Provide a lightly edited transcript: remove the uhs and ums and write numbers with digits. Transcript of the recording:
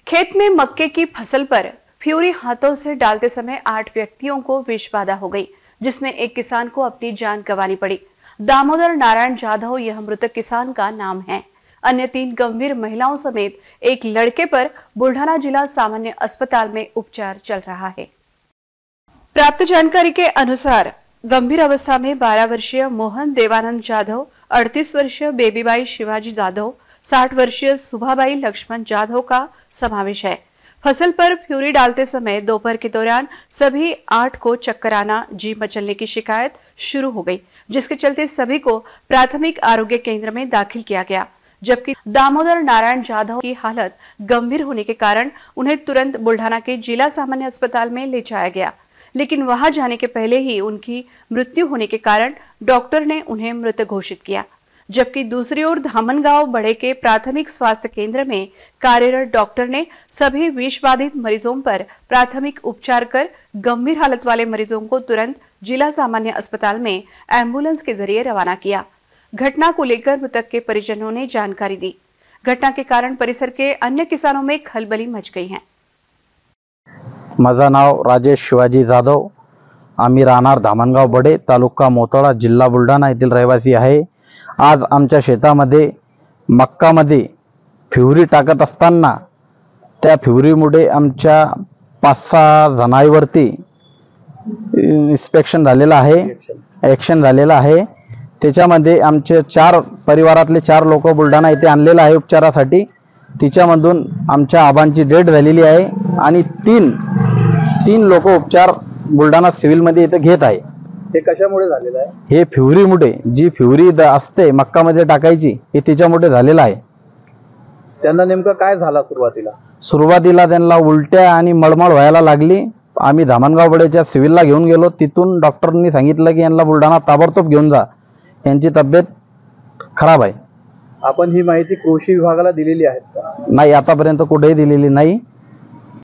खेत में मक्के की फसल पर फ्यूरी हाथों से डालते समय 8 व्यक्तियों को विषबाधा हो गई, जिसमें एक किसान को अपनी जान गंवानी पड़ी। दामोदर नारायण जाधव यह मृतक किसान का नाम है। अन्य 3 गंभीर महिलाओं समेत एक लड़के पर बुल्ढाना जिला सामान्य अस्पताल में उपचार चल रहा है। प्राप्त जानकारी के अनुसार गंभीर अवस्था में 12 वर्षीय मोहन देवानंद जाधव, 38 वर्षीय बेबीबाई शिवाजी जाधव, 60 वर्षीय सुभाबाई लक्ष्मण जाधव का समावेश है। फसल पर फ्यूरी डालते समय दोपहर के दौरान सभी 8 को चक्कर आना, जी मचलने की शिकायत शुरू हो गई, जिसके चलते सभी को प्राथमिक आरोग्य केंद्र में दाखिल किया गया। जबकि दामोदर नारायण जाधव की हालत गंभीर होने के कारण उन्हें तुरंत बुल्ढाना के जिला सामान्य अस्पताल में ले जाया गया, लेकिन वहां जाने के पहले ही उनकी मृत्यु होने के कारण डॉक्टर ने उन्हें मृत घोषित किया। जबकि दूसरी ओर धामनगांव बड़े के प्राथमिक स्वास्थ्य केंद्र में कार्यरत डॉक्टर ने सभी विषबाधित मरीजों पर प्राथमिक उपचार कर गंभीर हालत वाले मरीजों को तुरंत जिला सामान्य अस्पताल में एम्बुलेंस के जरिए रवाना किया। घटना को लेकर मृतक के परिजनों ने जानकारी दी। घटना के कारण परिसर के अन्य किसानों में खलबली मच गई है। माझं नाव राजेश शिवाजी जाधव, आम्ही राहणार धामनगाव बडे, तालुका मोताळा, जिल्हा बुलढाणा येथील रहिवासी आहे। आज आमच्या शेतामध्ये मक्कामध्ये फ्युरी टाकत असताना त्या फ्युरीमुळे आमच्या 5-6 जणांवरती इन्स्पेक्शन झालेलं आहे, ॲक्शन झालेलं आहे। त्याच्यामध्ये आमचे 4 परिवारातले 4 लोक बुलढाणा येथे आणलेले आहे उपचारासाठी। तिच्यामधून आमच्या आबांची डेथ झालेली आहे आणि 3 लोक उपचार बुलढाणा सिव्हिल मध्ये इथे घेत आहे। हे कशामुळे झालेलं आहे? हे फ्युरीमुळे, जी फ्युरी असते मक्कामध्ये टाकायची, हे तिच्यामुळे झालेलं आहे। त्यांना नेमकं काय झालं सुरुवातीला त्यांना उलट्या आणि मळमळ व्हायला लागली। आम्ही धामनगाव बडेच्या सिव्हिलला घेऊन गेलो। तिथून डॉक्टरांनी सांगितलं की यांना बुलढाणा ताबडतोब घेऊन जा, यांची तब्येत खराब आहे। आपण ही माहिती कृषी विभागाला दिलेली आहे का? नाही, आतापर्यंत कुठेही दिलेली नाही।